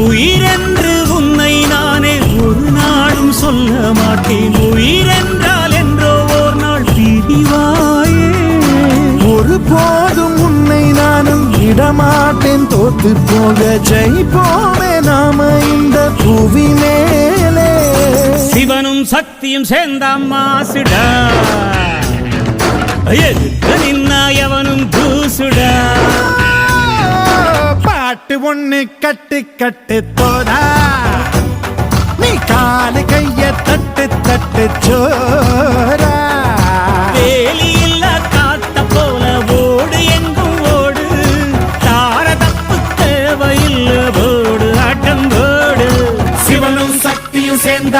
உயிரென்று உன்னை நானே ஒரு நாளும் சொல்ல மாட்டேன். உயிரென்றால் என்றோ ஓர் நாள் பிரிவாயே. ஒரு போதும் உன்னை நானும் விடமாட்டேன். தோத்து போக ஜெயிப்போமே நாம இந்த புவி மேலே. சிவனும் சக்தியும் சேர்ந்த மாசுடா, எதுக்கு நின்னா எவனும் தூசுடா. பாட்டு ஒண்ணு கட்டு கட்டு தோடா, நீ காலு கைய தட்டு தட்டு சோரா. வேலி இல்ல காத்த போல ஓடு எங்கும் ஓடு, தார தப்பு தேவையில்ல போடு ஆட்டம் போடு. சிவனும் சக்தியும் சேர்ந்த